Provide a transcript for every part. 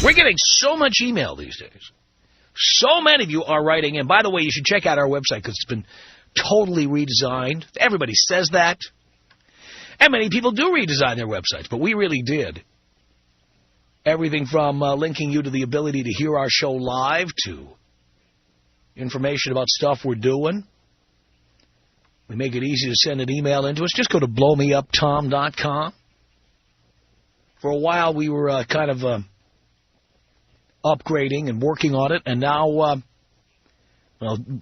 We're getting so much email these days. So many of you are writing in. By the way, you should check out our website because it's been totally redesigned. Everybody says that. And many people do redesign their websites, but we really did. Everything from linking you to the ability to hear our show live to information about stuff we're doing. We make it easy to send an email into us. Just go to blowmeuptom.com. For a while, we were kind of upgrading and working on it, and now, well,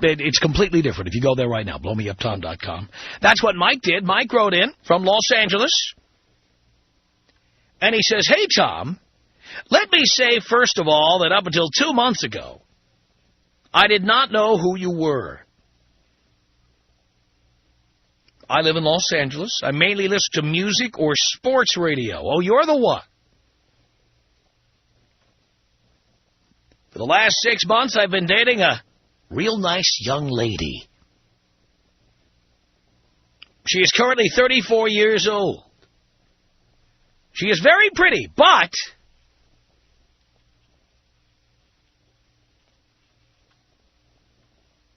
it's completely different. If you go there right now, blowmeuptom.com. That's what Mike did. Mike wrote in from Los Angeles, and he says, "Hey, Tom, let me say, first of all, that up until 2 months ago, I did not know who you were. I live in Los Angeles. I mainly listen to music or sports radio. Oh, you're the one. For the last 6 months, I've been dating a real nice young lady. She is currently 34 years old. She is very pretty, but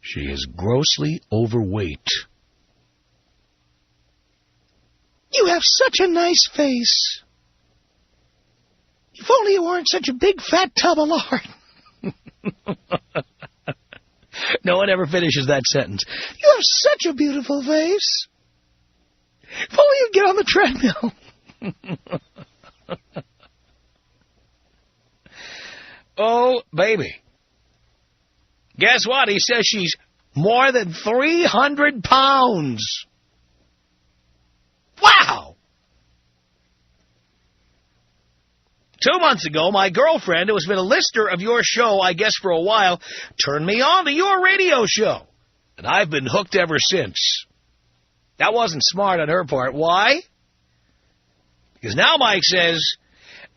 she is grossly overweight." "You have such a nice face. If only you weren't such a big fat tub of lard." No one ever finishes that sentence. "You have such a beautiful face. If only you'd get on the treadmill." Oh, baby. Guess what? He says she's more than 300 pounds. Wow! 2 months ago, my girlfriend, who has been a listener of your show, I guess for a while, turned me on to your radio show. And I've been hooked ever since. That wasn't smart on her part. Why? Because now Mike says,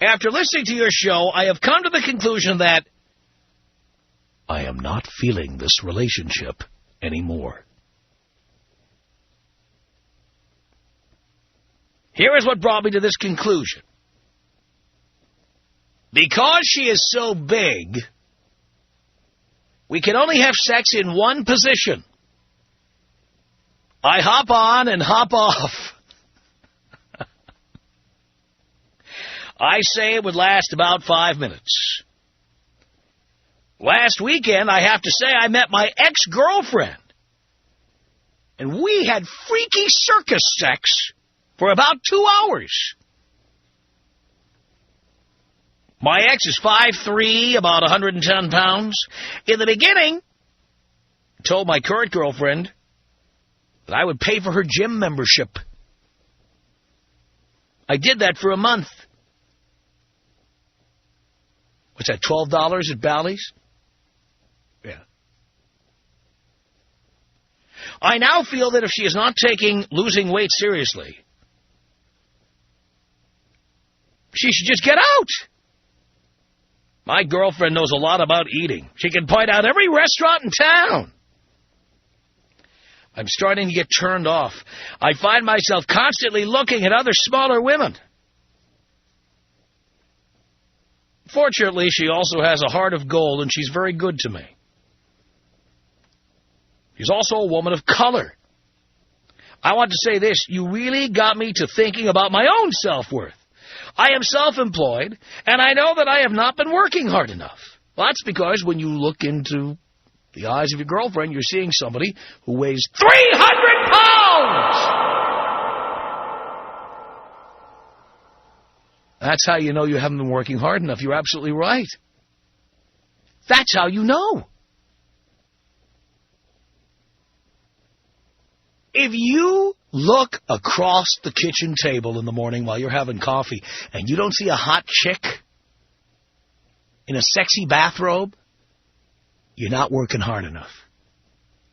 after listening to your show, I have come to the conclusion that I am not feeling this relationship anymore. Here is what brought me to this conclusion. Because she is so big, we can only have sex in one position. I hop on and hop off. I say it would last about 5 minutes. Last weekend, I have to say, I met my ex-girlfriend. And we had freaky circus sex for about 2 hours. My ex is 5'3", about 110 pounds. In the beginning, I told my current girlfriend that I would pay for her gym membership. I did that for a month. What's that, $12 at Bally's? Yeah. I now feel that if she is not taking losing weight seriously, she should just get out. My girlfriend knows a lot about eating. She can point out every restaurant in town. I'm starting to get turned off. I find myself constantly looking at other smaller women. Fortunately, she also has a heart of gold, and she's very good to me. She's also a woman of color. I want to say this. You really got me to thinking about my own self-worth. I am self-employed, and I know that I have not been working hard enough. Well, that's because when you look into the eyes of your girlfriend, you're seeing somebody who weighs 300 pounds! That's how you know you haven't been working hard enough. You're absolutely right. That's how you know. If you look across the kitchen table in the morning while you're having coffee and you don't see a hot chick in a sexy bathrobe, you're not working hard enough.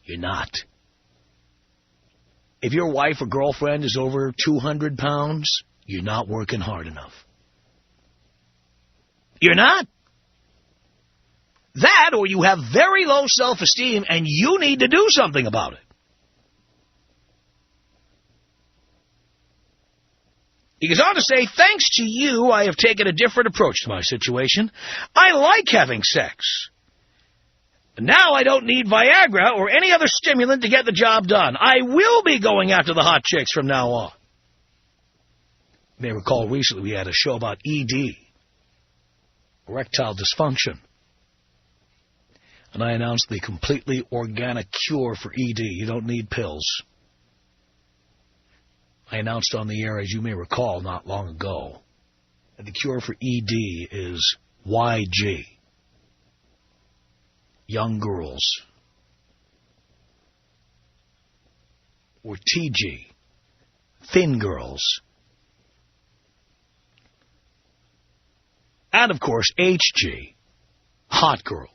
You're not. If your wife or girlfriend is over 200 pounds, you're not working hard enough. You're not. That, or you have very low self-esteem and you need to do something about it. He goes on to say, thanks to you, I have taken a different approach to my situation. I like having sex. Now I don't need Viagra or any other stimulant to get the job done. I will be going after the hot chicks from now on. You may recall recently we had a show about ED, erectile dysfunction. And I announced the completely organic cure for ED. You don't need pills. I announced on the air, as you may recall, not long ago, that the cure for ED is YG. Young girls. Or TG. Thin girls. And, of course, HG. Hot girls.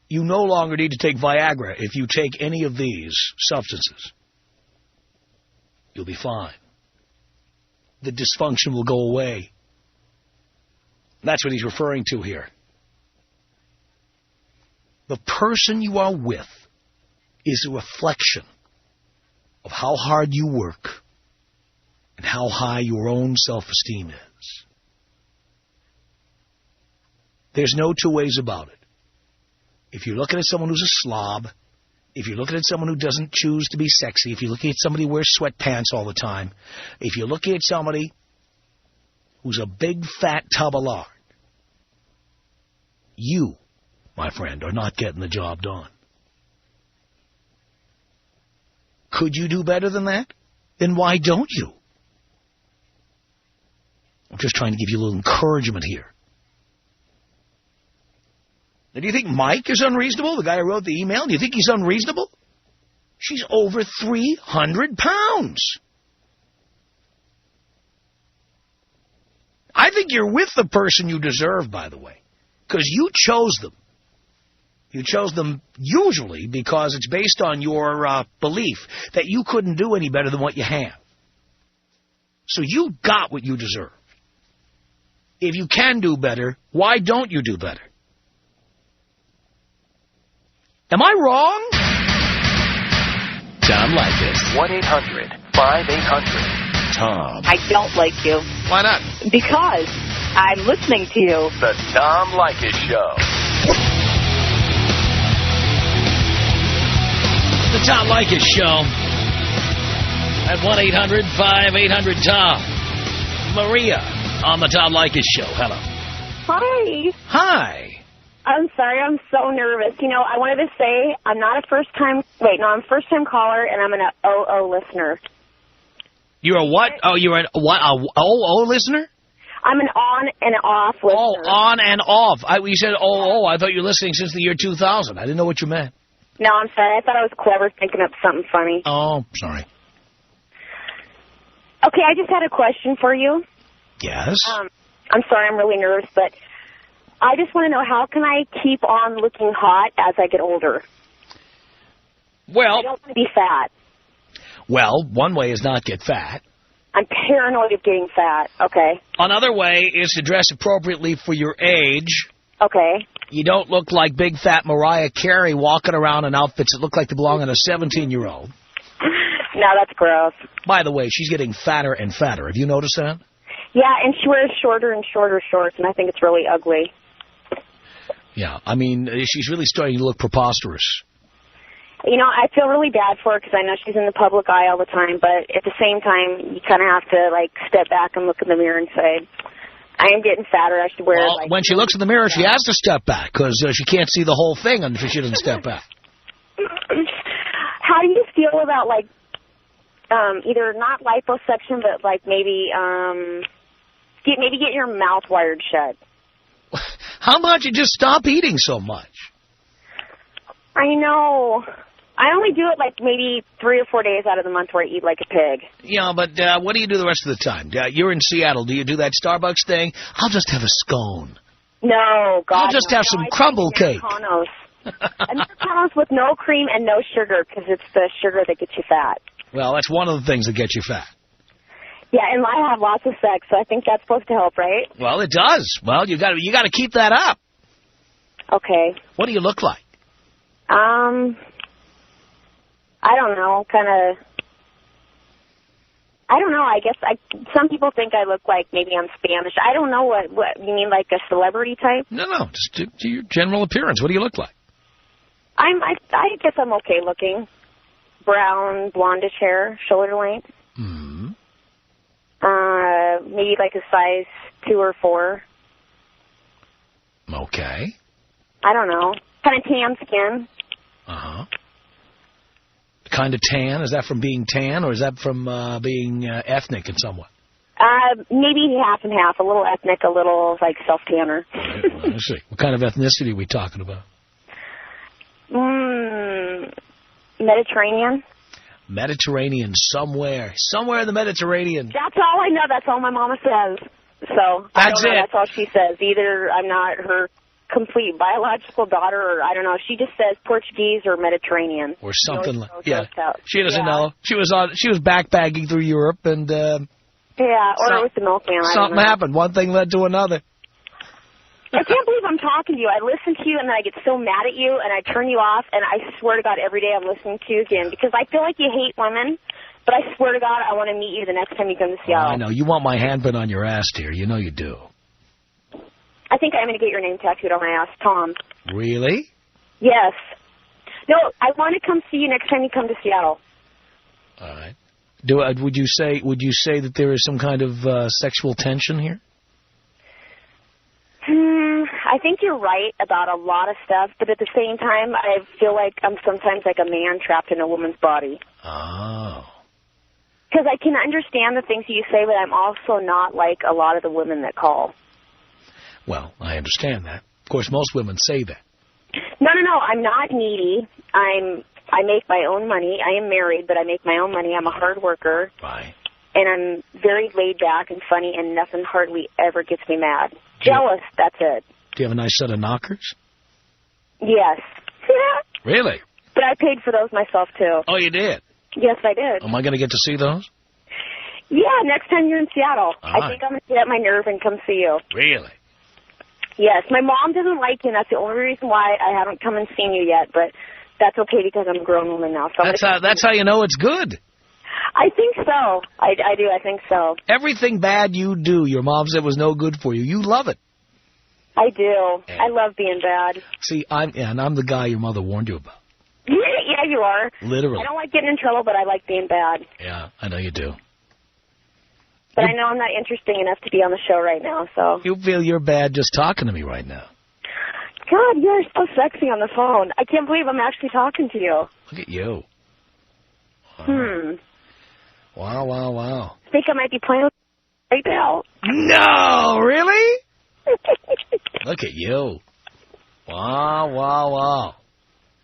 You no longer need to take Viagra if you take any of these substances. You'll be fine. The dysfunction will go away. That's what he's referring to here. The person you are with is a reflection of how hard you work and how high your own self-esteem is. There's no two ways about it. If you're looking at someone who's a slob, if you're looking at someone who doesn't choose to be sexy, if you're looking at somebody who wears sweatpants all the time, if you're looking at somebody who's a big fat tub of lard, you, my friend, are not getting the job done. Could you do better than that? Then why don't you? I'm just trying to give you a little encouragement here. Now, do you think Mike is unreasonable, the guy who wrote the email? Do you think he's unreasonable? She's over 300 pounds. I think you're with the person you deserve, by the way, because you chose them. You chose them usually because it's based on your belief that you couldn't do any better than what you have. So you got what you deserve. If you can do better, why don't you do better? Am I wrong? Tom Leykis. 1-800-5800-TOM. I don't like you. Why not? Because I'm listening to you. The Tom Leykis Show. The Tom Leykis Show at 1-800-5800-TOM. Maria on the Tom Leykis Show. Hello. Hi. Hi. I'm sorry, I'm so nervous. You know, I wanted to say I'm not a first-time caller, and I'm an OO listener. You're a what? Oh, you're a what? A OO listener? I'm an on and off listener. Oh, on and off. You said OO. I thought you were listening since the year 2000. I didn't know what you meant. No, I'm sorry. I thought I was clever thinking up something funny. Oh, sorry. Okay, I just had a question for you. Yes? I'm sorry, I'm really nervous, but I just want to know, how can I keep on looking hot as I get older? Well, I don't want to be fat. Well, one way is not get fat. I'm paranoid of getting fat. Okay. Another way is to dress appropriately for your age. Okay. You don't look like big fat Mariah Carey walking around in outfits that look like they belong on a 17-year-old. No, that's gross. By the way, she's getting fatter and fatter. Have you noticed that? Yeah, and she wears shorter and shorter shorts, and I think it's really ugly. Yeah, I mean, she's really starting to look preposterous. You know, I feel really bad for her because I know she's in the public eye all the time, but at the same time, you kind of have to, like, step back and look in the mirror and say, I am getting fatter, I should wear... Well, like, when she looks in the mirror, she has to step back because she can't see the whole thing if she doesn't step back. How do you feel about, like, either not liposuction, but, like, maybe get your mouth wired shut? How about you just stop eating so much? I know. I only do it like maybe 3 or 4 days out of the month where I eat like a pig. Yeah, but what do you do the rest of the time? You're in Seattle. Do you do that Starbucks thing? I'll just have a scone. No, God. I'll just have some crumble cake. Americanos with no cream and no sugar because it's the sugar that gets you fat. Well, that's one of the things that gets you fat. Yeah, and I have lots of sex, so I think that's supposed to help, right? Well, it does. Well, you got to keep that up. Okay. What do you look like? I don't know, kind of. I don't know. I guess some people think I look like maybe I'm Spanish. I don't know what you mean, like a celebrity type? No, just to your general appearance. What do you look like? I guess I'm okay looking. Brown, blondish hair, shoulder length. Mm-hmm. Maybe like a size 2 or 4. Okay. I don't know. Kind of tan skin. Uh-huh. Kind of tan? Is that from being tan, or is that from being ethnic in some way? Maybe half and half. A little ethnic, a little like self-tanner. Let's see. What kind of ethnicity are we talking about? Mediterranean. Mediterranean, somewhere in the Mediterranean. That's all I know. That's all my mama says. So That's it. That's all she says. Either I'm not her complete biological daughter, or I don't know. She just says Portuguese or Mediterranean. Or something like yeah. She doesn't know. She was backpacking through Europe, and yeah, or it was the milkman. Something happened. One thing led to another. I can't believe I'm talking to you. I listen to you, and then I get so mad at you, and I turn you off, and I swear to God, every day I'm listening to you again, because I feel like you hate women, but I swear to God, I want to meet you the next time you come to Seattle. I know. You want my handprint on your ass, dear. You know you do. I think I'm going to get your name tattooed on my ass, Tom. Really? Yes. No, I want to come see you next time you come to Seattle. All right. Would you say that there is some kind of sexual tension here? I think you're right about a lot of stuff, but at the same time, I feel like I'm sometimes like a man trapped in a woman's body. Oh. Because I can understand the things you say, but I'm also not like a lot of the women that call. Well, I understand that. Of course, most women say that. No. I'm not needy. I make my own money. I am married, but I make my own money. I'm a hard worker. Right. And I'm very laid back and funny, and nothing hardly ever gets me mad. Jealous, that's it. Do you have a nice set of knockers? Yes. Really? But I paid for those myself, too. Oh, you did? Yes, I did. Am I going to get to see those? Yeah, next time you're in Seattle. I think I'm going to get up my nerve and come see you. Really? Yes. My mom doesn't like you, and that's the only reason why I haven't come and seen you yet, but that's okay because I'm a grown woman now. So that's how you know it's good. I think so. I do. I think so. Everything bad you do, your mom said was no good for you. You love it. I do. I love being bad. See, I'm the guy your mother warned you about. Yeah, you are. Literally. I don't like getting in trouble, but I like being bad. Yeah, I know you do. But I know I'm not interesting enough to be on the show right now, so. You feel you're bad just talking to me right now. God, you're so sexy on the phone. I can't believe I'm actually talking to you. Look at you. Wow. I think I might be playing with right now. No, really? Look at you. Wow.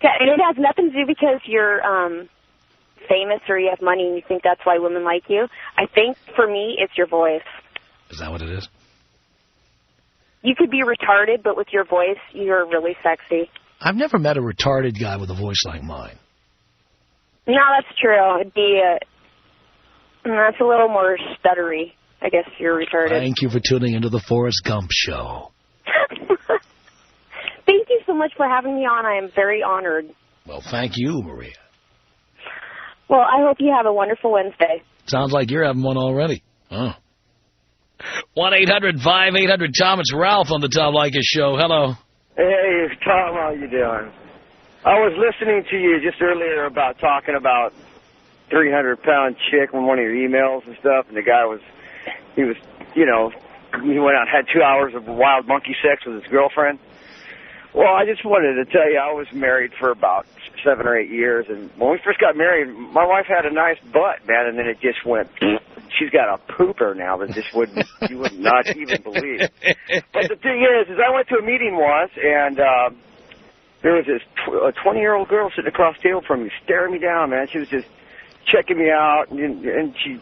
And it has nothing to do because you're famous or you have money and you think that's why women like you. I think, for me, it's your voice. Is that what it is? You could be retarded, but with your voice, you're really sexy. I've never met a retarded guy with a voice like mine. No, that's true. It'd be that's a little more stuttery. I guess you're retarded. Thank you for tuning into the Forrest Gump Show. Thank you so much for having me on. I am very honored. Well, thank you, Maria. Well, I hope you have a wonderful Wednesday. Sounds like you're having one already. Oh. 1-800-5800-TOM. It's Ralph on the Tom Leykis Show. Hello. Hey, Tom, how you doing? I was listening to you just earlier about talking about 300-pound chick from one of your emails and stuff, and the guy he went out and had 2 hours of wild monkey sex with his girlfriend. Well, I just wanted to tell you, I was married for about 7 or 8 years, and when we first got married, my wife had a nice butt, man, and then it just went, she's got a pooper now that just you would not even believe. But the thing is I went to a meeting once, and there was a 20-year-old girl sitting across the table from me, staring me down, man. She was just checking me out, and she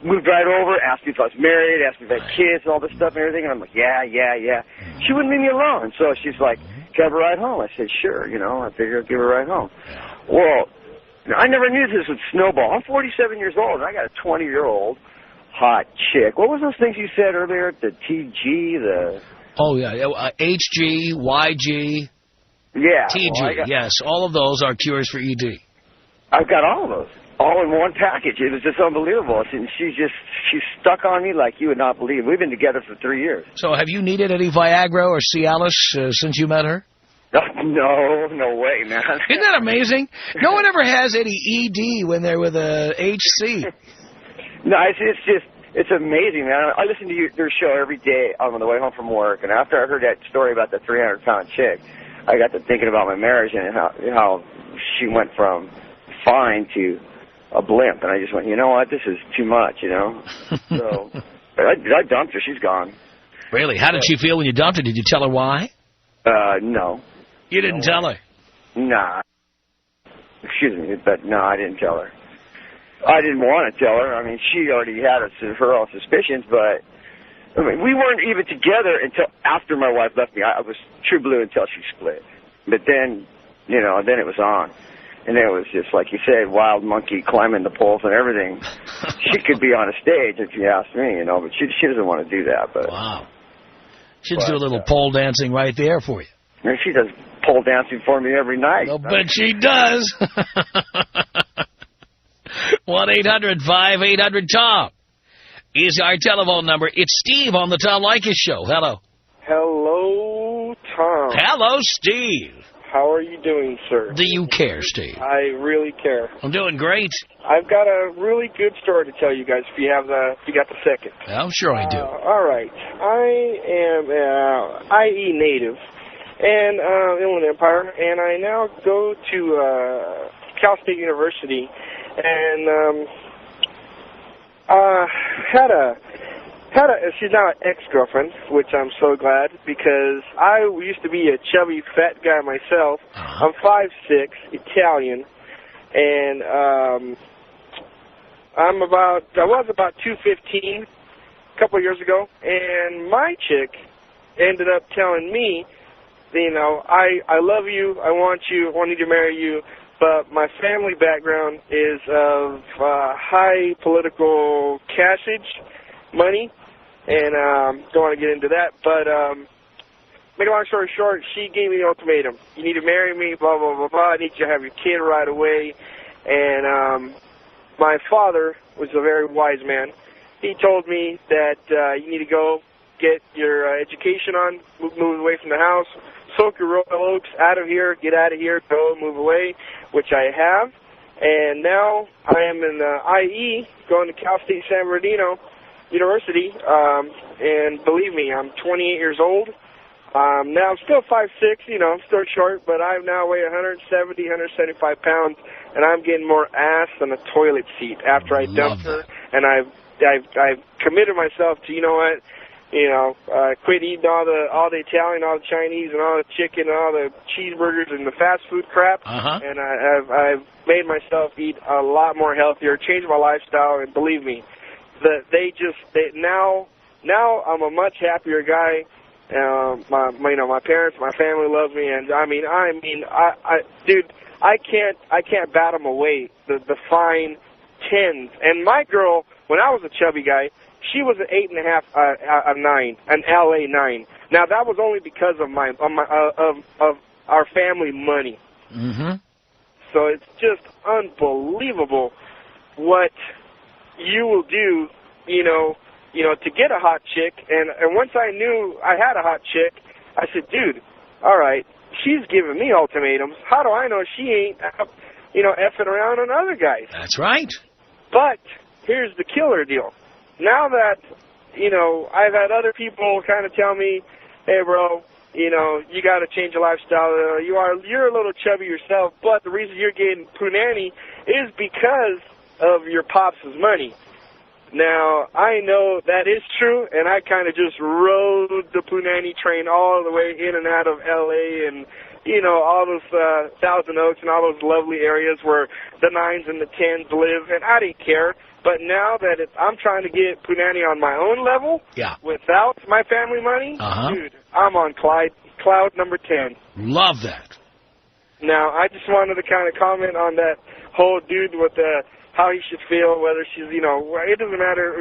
moved right over, asked me if I was married, asked me if I had kids, all this stuff and everything, and I'm like, yeah. She wouldn't leave me alone, so she's like, can I have a ride home? I said, sure, I figured I'd give her a ride home. Well, I never knew this would snowball. I'm 47 years old, and I got a 20-year-old hot chick. What was those things you said earlier? The TG, the... Oh, yeah, HG, YG, yeah, TG, yes, all of those are cures for ED. I've got all of those. all in one package. It was just unbelievable. And she's stuck on me like you would not believe. We've been together for 3 years. So have you needed any Viagra or Cialis since you met her? No way, man. Isn't that amazing? No one ever has any ED when they're with a HC. No, it's amazing, man. I listen to your show every day on the way home from work, and after I heard that story about the 300-pound chick, I got to thinking about my marriage and how she went from fine to a blimp, and I just went, you know what, this is too much, you know? So I dumped her. She's gone. Really? How did she feel when you dumped her? Did you tell her why? No. You didn't tell her? Nah. Excuse me, but no, I didn't tell her. I didn't want to tell her. I mean, she already had her own suspicions, but I mean, we weren't even together until after my wife left me. I was true blue until she split. But then, you know, then it was on. And it was just, like you said, wild monkey climbing the poles and everything. She could be on a stage, if you ask me, you know, but she doesn't want to do that. But wow. She'd do a little pole dancing right there for you. And she does pole dancing for me every night. I'll bet she does. 1-800-5800-TOM is our telephone number. It's Steve on the Tom Leykis Show. Hello. Hello, Tom. Hello, Steve. How are you doing, sir? Do you care, Steve? I really care. I'm doing great. I've got a really good story to tell you guys if you got the second. I'm sure I do. All right. I am IE native and Inland Empire, and I now go to Cal State University, and she's now an ex-girlfriend, which I'm so glad, because I used to be a chubby, fat guy myself. I'm 5'6", Italian, and I was about 215 a couple of years ago, and my chick ended up telling me, you know, I love you, I want you, I need to marry you, but my family background is of high political cashage, money, and don't want to get into that, but make a long story short, she gave me the ultimatum. You need to marry me, blah, blah, blah, blah. I need you to have your kid right away. And my father was a very wise man. He told me that you need to go get your education on, move away from the house, soak your royal oats out of here, get out of here, go, move away, which I have. And now I am in IE, going to Cal State San Bernardino University, and believe me, I'm 28 years old. Now I'm still 5'6", you know, I'm still short, but I now weigh 170, 175 pounds, and I'm getting more ass than a toilet seat after I dumped her. And I've committed myself to, you know what, you know, quit eating all the Italian, all the Chinese, and all the chicken, and all the cheeseburgers and the fast food crap. And I've made myself eat a lot more healthier, changed my lifestyle, and believe me, now I'm a much happier guy. My parents, my family love me, and dude, I can't bat them away. The fine 10s, and my girl, when I was a chubby guy, she was an 8.5, a 9, an LA 9. Now that was only because of of our family money. So it's just unbelievable what you will do, you know, to get a hot chick. And once I knew I had a hot chick, I said, dude, all right, she's giving me ultimatums. How do I know she ain't, effing around on other guys? That's right. But here's the killer deal. Now that, I've had other people kind of tell me, hey, bro, you got to change your lifestyle. You're a little chubby yourself, but the reason you're getting punani is because of your pops' money. Now, I know that is true, and I kind of just rode the punani train all the way in and out of L.A. and, all those Thousand Oaks and all those lovely areas where the 9s and the 10s live, and I didn't care. But now that I'm trying to get punani on my own level without my family money, dude, I'm on cloud number 10. Love that. Now, I just wanted to kind of comment on that whole dude with how he should feel, whether she's, it doesn't matter,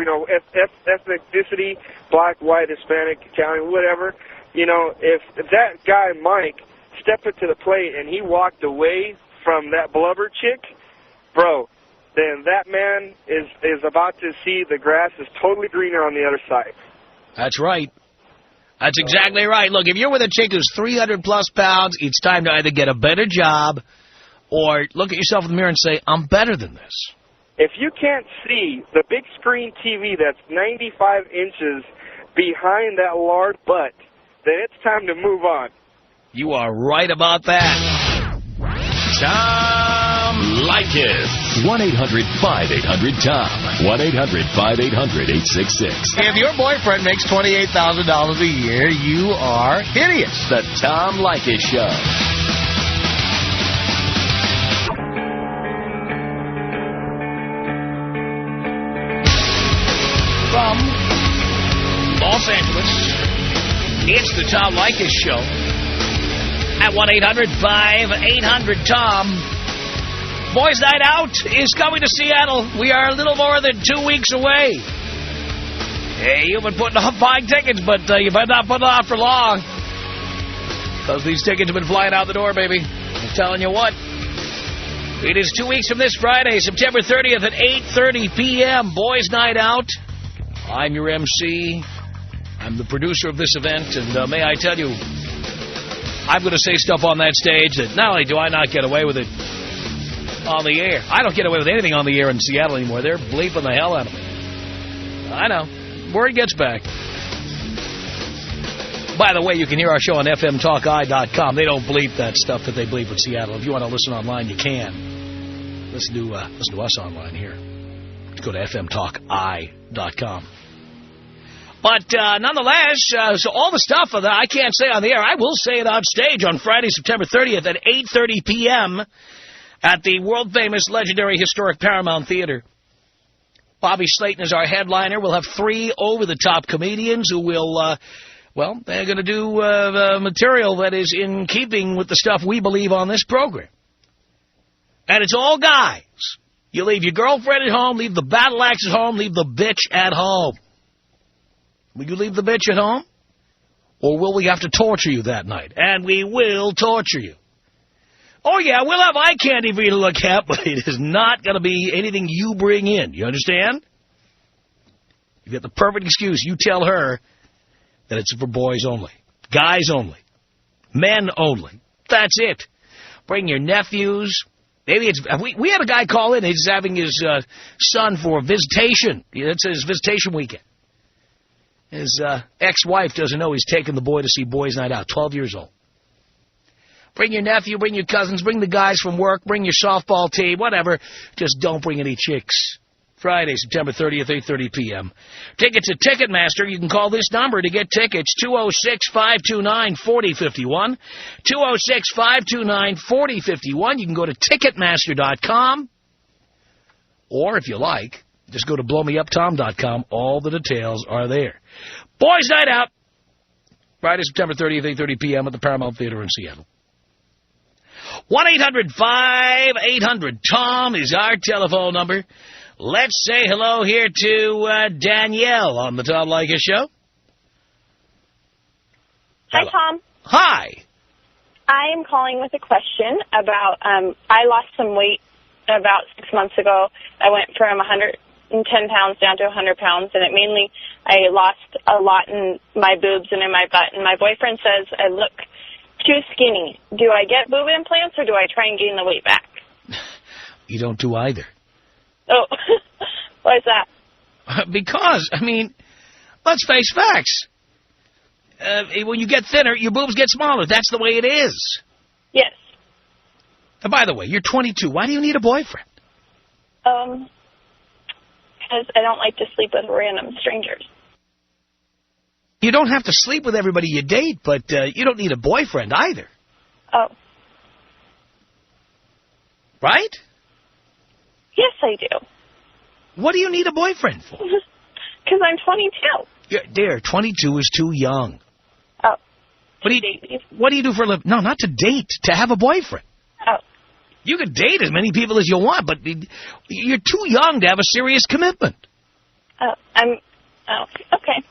ethnicity, black, white, Hispanic, Italian, whatever. If that guy, Mike, stepped up to the plate and he walked away from that blubber chick, bro, then that man is about to see the grass is totally greener on the other side. That's right. That's exactly right. Look, if you're with a chick who's 300-plus pounds, it's time to either get a better job or look at yourself in the mirror and say, I'm better than this. If you can't see the big screen TV that's 95 inches behind that lard butt, then it's time to move on. You are right about that. Tom Leykis. 1-800-5800-TOM. 1-800-5800-866. If your boyfriend makes $28,000 a year, you are hideous. The Tom Leykis Show. From Los Angeles, it's the Tom Leykis Show at 1-800-5800-TOM. Boys Night Out is coming to Seattle. We are a little more than 2 weeks away. Hey, you've been putting off buying tickets, but you better not put it off for long. Because these tickets have been flying out the door, baby. I'm telling you what. It is 2 weeks from this Friday, September 30th at 8:30 p.m. Boys Night Out. I'm your MC. I'm the producer of this event, and may I tell you, I'm going to say stuff on that stage that not only do I not get away with it on the air, I don't get away with anything on the air in Seattle anymore. They're bleeping the hell out of me. I know. Word gets back. By the way, you can hear our show on fmtalki.com. They don't bleep that stuff that they bleep in Seattle. If you want to listen online, you can. Listen to us online here. Go to fmtalki.com. But nonetheless, so all the stuff that I can't say on the air, I will say it on stage on Friday, September 30th at 8:30 p.m. at the world-famous, legendary, historic Paramount Theater. Bobby Slayton is our headliner. We'll have 3 over-the-top comedians who will, they're going to do material that is in keeping with the stuff we believe on this program. And it's all guys. You leave your girlfriend at home, leave the battle axe at home, leave the bitch at home. Will you leave the bitch at home? Or will we have to torture you that night? And we will torture you. Oh, yeah, we'll have eye candy for you to look at, but it is not going to be anything you bring in. You understand? You get the perfect excuse. You tell her that it's for boys only. Guys only. Men only. That's it. Bring your nephews. Maybe it's... We had a guy call in. He's having his son for visitation. It's his visitation weekend. His ex-wife doesn't know he's taking the boy to see Boys Night Out, 12 years old. Bring your nephew, bring your cousins, bring the guys from work, bring your softball team, whatever. Just don't bring any chicks. Friday, September 30th, 8:30 p.m. Tickets at Ticketmaster. You can call this number to get tickets, 206-529-4051. 206-529-4051. You can go to Ticketmaster.com. Or, if you like, just go to blowmeuptom.com. All the details are there. Boys Night Out. Friday, September 30th, 8:30 p.m. at the Paramount Theater in Seattle. 1-800-5800-TOM is our telephone number. Let's say hello here to Danielle on the Tom Leykis Show. Hi, Tom. Hi. I am calling with a question about, I lost some weight about 6 months ago. I went from 110 pounds down to 100 pounds, and I lost a lot in my boobs and in my butt. And my boyfriend says I look too skinny. Do I get boob implants, or do I try and gain the weight back? You don't do either. Oh, why is that? Because, let's face facts. When you get thinner, your boobs get smaller. That's the way it is. Yes. And by the way, you're 22. Why do you need a boyfriend? Because I don't like to sleep with random strangers. You don't have to sleep with everybody you date, but you don't need a boyfriend either. Oh. Right? Yes, I do. What do you need a boyfriend for? Because I'm 22. Dear, 22 is too young. Oh. What do you do for a living? No, not to date, to have a boyfriend. Oh. You can date as many people as you want, but you're too young to have a serious commitment. Oh, okay.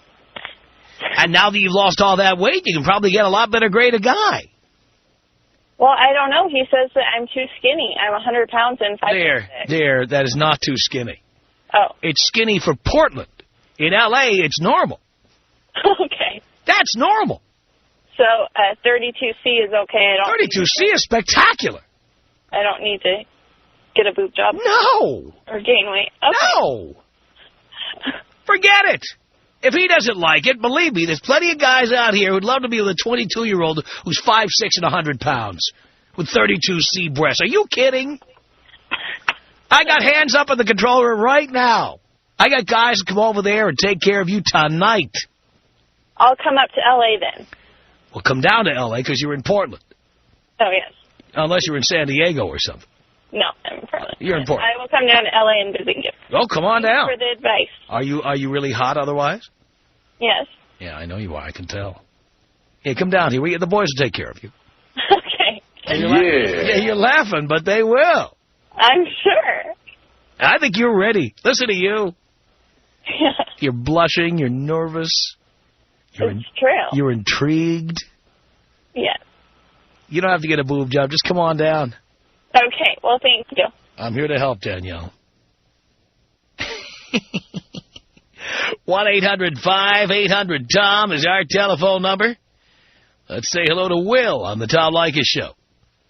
And now that you've lost all that weight, you can probably get a lot better grade of guy. Well, I don't know. He says that I'm too skinny. I'm 100 pounds and 5 There, that is not too skinny. Oh. It's skinny for Portland. In L.A., it's normal. Okay. That's normal. So 32C is okay. 32C is spectacular. I don't need to get a boob job? No. Or gain weight? Okay. No. Forget it. If he doesn't like it, believe me, there's plenty of guys out here who'd love to be with a 22-year-old who's 5'6" and 100 pounds with 32C breasts. Are you kidding? I got hands up in the control room right now. I got guys who come over there and take care of you tonight. I'll come up to L.A. then. Well, come down to L.A. because you're in Portland. Oh, yes. Unless you're in San Diego or something. No, I'm in Portland. You're in Portland. I will come down to L.A. and visit you. Oh, come on down. Thanks for the advice. Are you really hot otherwise? Yes. Yeah, I know you are. I can tell. Hey, come down here. The boys will take care of you. Okay. Yeah, you're laughing, but they will. I'm sure. I think you're ready. Listen to you. Yeah. You're blushing. You're nervous. It's true. You're intrigued. Yeah. You don't have to get a boob job. Just come on down. Okay. Well, thank you. I'm here to help, Danielle. 1-800-5800-TOM is our telephone number. Let's say hello to Will on the Tom Leykis Show.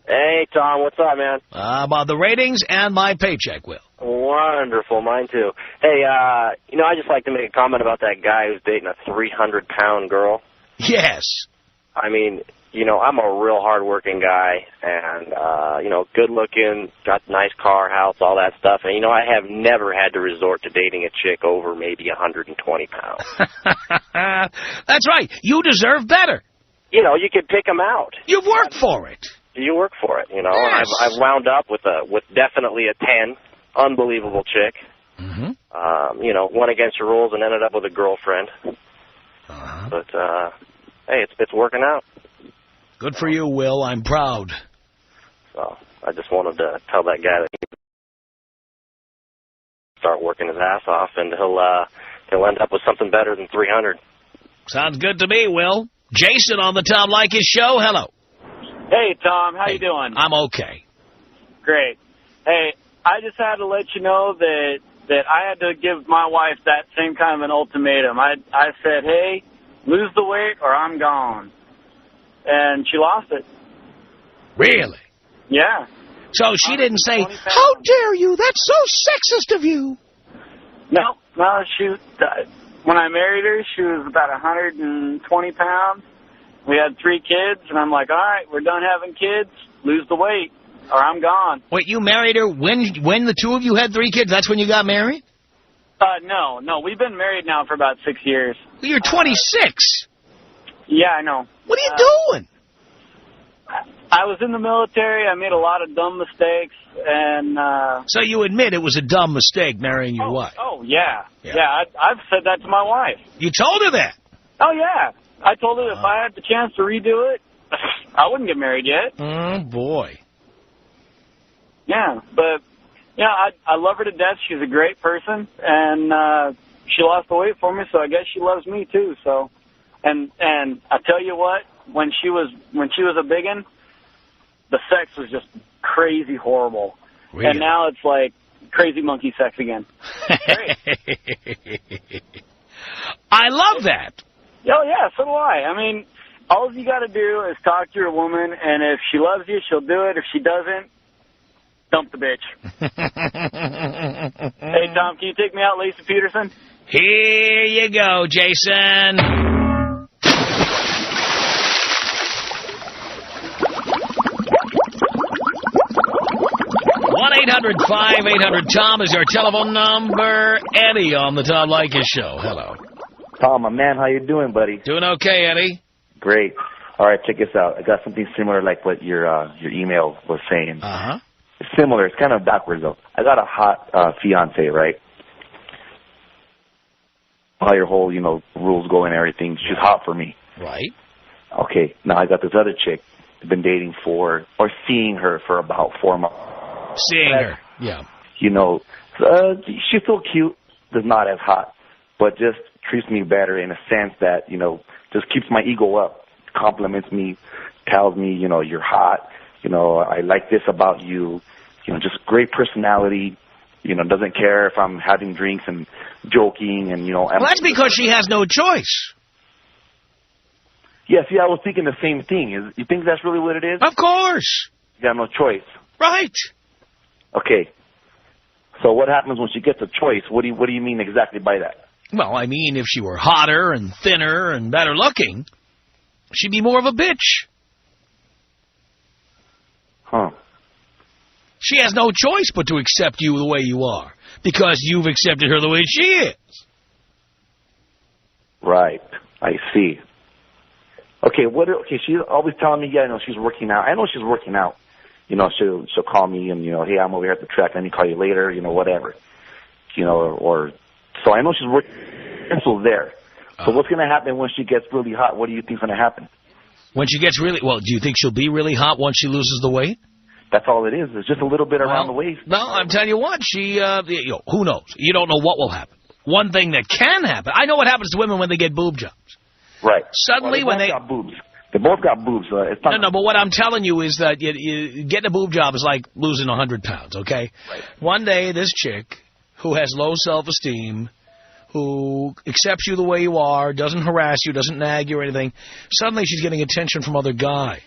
Hey, Tom. What's up, man? About the ratings and my paycheck, Will. Wonderful. Mine, too. Hey, I just like to make a comment about that guy who's dating a 300-pound girl. Yes. I mean, I'm a real hard-working guy and, good-looking, got a nice car, house, all that stuff. And, I have never had to resort to dating a chick over maybe 120 pounds. That's right. You deserve better. You could pick them out. You've worked for it. You work for it, Yes. I've wound up with definitely a 10, unbelievable chick. Mm-hmm. Went against the rules and ended up with a girlfriend. Uh-huh. But, hey, it's working out. Good for you, Will. I'm proud. So I just wanted to tell that guy that he start working his ass off, and he'll end up with something better than 300. Sounds good to me, Will. Jason on the Tom Leykis Show. Hello. Hey, Tom. How you doing? I'm okay. Great. Hey, I just had to let you know that I had to give my wife that same kind of an ultimatum. I said, hey, lose the weight or I'm gone. And she lost it. Really? Yeah. So she didn't say, how dare you? That's so sexist of you. No, when I married her, she was about 120 pounds. We had 3 kids, and I'm like, all right, we're done having kids. Lose the weight, or I'm gone. Wait, you married her when the two of you had 3 kids? That's when you got married? No. We've been married now for about 6 years. Well, you're 26. Yeah, I know. What are you doing? I was in the military. I made a lot of dumb mistakes, and So you admit it was a dumb mistake marrying your wife? Oh, yeah. I've said that to my wife. You told her that? Oh, yeah. I told her if I had the chance to redo it, I wouldn't get married yet. Oh, boy. Yeah, but, I love her to death. She's a great person, and she lost the weight for me, so I guess she loves me, too. So, and I tell you what, when she was a biggin', the sex was just crazy horrible. Really? And now it's like crazy monkey sex again. Great. I love that. Oh, yeah, so do I. I mean, all you got to do is talk to your woman, and if she loves you, she'll do it. If she doesn't, dump the bitch. Hey, Tom, can you take me out, Lacey Peterson? Here you go, Jason. 1-800-5800-TOM is our telephone number. Eddie on the Tom Leykis Show. Hello. Tom, my man, how you doing, buddy? Doing okay, Eddie. Great. All right, check this out. I got something similar like what your email was saying. Uh-huh. It's similar. It's kind of backwards, though. I got a hot fiance, right? How your whole, rules go and everything. She's hot for me. Right. Okay, now I got this other chick I've been dating for, or seeing her for about 4 months. Seeing her, yeah. She's still cute, but not as hot, but just treats me better in a sense that, just keeps my ego up, compliments me, tells me, you're hot, You know, I like this about you. You know, just great personality. You know, doesn't care if I'm having drinks and joking and, you know. Well, that's because she has no choice. Yeah, see, I was thinking the same thing. You think that's really what it is? Of course. You got no choice. Right. Okay. So what happens when she gets a choice? What do you mean exactly by that? Well, I mean, if she were hotter and thinner and better looking, she'd be more of a bitch. Huh. She has no choice but to accept you the way you are, because you've accepted her the way she is. Right. I see. Okay, she's always telling me, yeah, I know she's working out. I know she's working out. You know, she'll call me and, you know, hey, I'm over here at the track, let me call you later, you know, whatever. You know, or so I know she's working, pencil's there. So what's going to happen when she gets really hot? What do you think's going to happen? When she gets really, well, do you think she'll be really hot once she loses the weight? That's all it is. It's just a little bit around the waist. No, I'm telling you what, who knows? You don't know what will happen. One thing that can happen, I know what happens to women when they get boob jobs. Right. Suddenly when they got boobs. They both got boobs. It's not no, but what I'm telling you is that you getting a boob job is like losing 100 pounds, okay? Right. One day, this chick who has low self-esteem, who accepts you the way you are, doesn't harass you, doesn't nag you or anything, suddenly she's getting attention from other guys.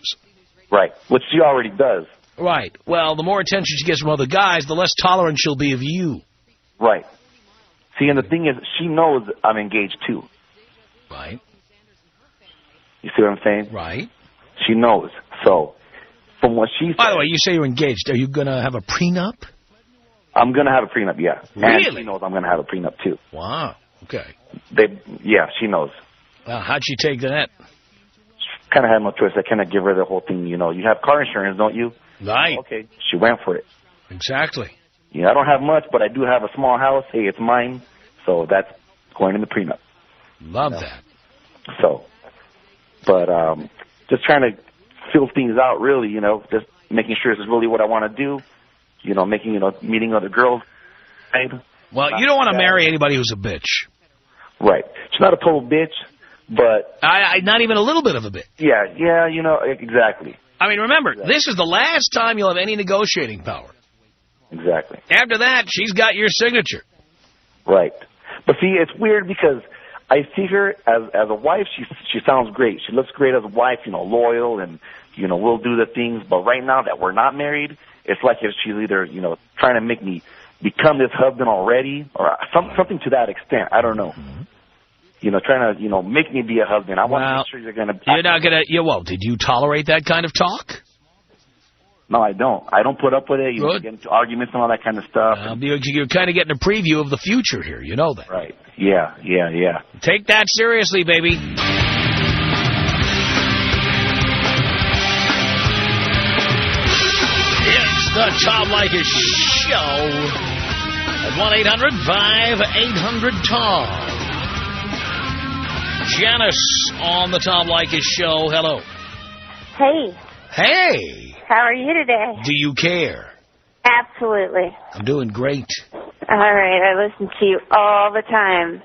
Right, which she already does. Right. Well, the more attention she gets from other guys, the less tolerant she'll be of you. Right. See, and the thing is, she knows I'm engaged, too. Right. You see what I'm saying? Right. She knows. So, from what she said... By the way, you say you're engaged. Are you going to have a prenup? I'm going to have a prenup, yeah. Really? And she knows I'm going to have a prenup, too. Wow. Okay. Yeah, she knows. Well, how'd she take that? Kind of had no choice. I kind of give her the whole thing, you know. You have car insurance, don't you? Right. Okay. She went for it. Exactly. Yeah, I don't have much, but I do have a small house. Hey, it's mine. So that's going in the prenup. Love that. So, but just trying to feel things out, really, you know, just making sure this is really what I want to do, you know, meeting other girls. Right? Well, you don't want to marry anybody who's a bitch. Right. She's not a total bitch, but... not even a little bit of a bitch. Yeah, you know, exactly. I mean, remember, this is the last time you'll have any negotiating power. Exactly. After that, she's got your signature. Right. But see, it's weird because I see her as a wife. She sounds great. She looks great as a wife, you know, loyal and, you know, we'll do the things. But right now that we're not married, it's like if she's either, you know, trying to make me become this husband already or something to that extent. I don't know. Mm-hmm. You know, trying to, you know, make me be a husband. I want to make sure you're going to... You're not going to... Well, did you tolerate that kind of talk? No, I don't. I don't put up with it. You know, get into arguments and all that kind of stuff. You're kind of getting a preview of the future here. You know that. Right. Yeah. Take that seriously, baby. It's the Tom Leykis Show at 1-800-5800-TOM. Janice on the Tom Leykis Show. Hello. Hey. Hey. How are you today? Do you care? Absolutely. I'm doing great. All right. I listen to you all the time.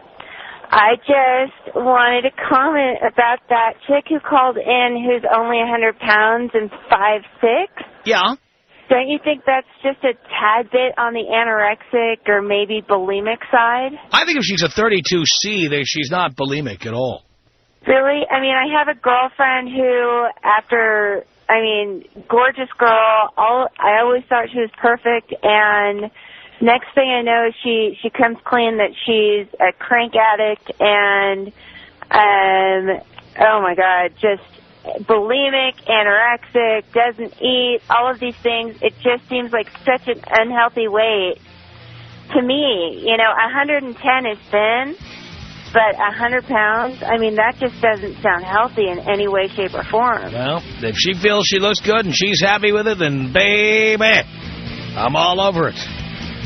I just wanted to comment about that chick who called in who's only 100 pounds and 5'6". Yeah. Don't you think that's just a tad bit on the anorexic or maybe bulimic side? I think if she's a 32C, she's not bulimic at all. Really? I mean, I have a girlfriend who, gorgeous girl. I always thought she was perfect, and next thing I know, she comes clean that she's a crank addict, and, oh my God, just... bulimic, anorexic, doesn't eat, all of these things. It just seems like such an unhealthy weight to me. You know, 110 is thin, but 100 pounds, I mean, that just doesn't sound healthy in any way, shape, or form. Well, if she feels she looks good and she's happy with it, then baby, I'm all over it.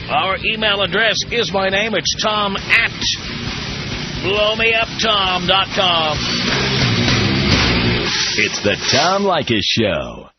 Our email address is my name. It's Tom@blowmeuptom.com. It's the Tom Leykis Show.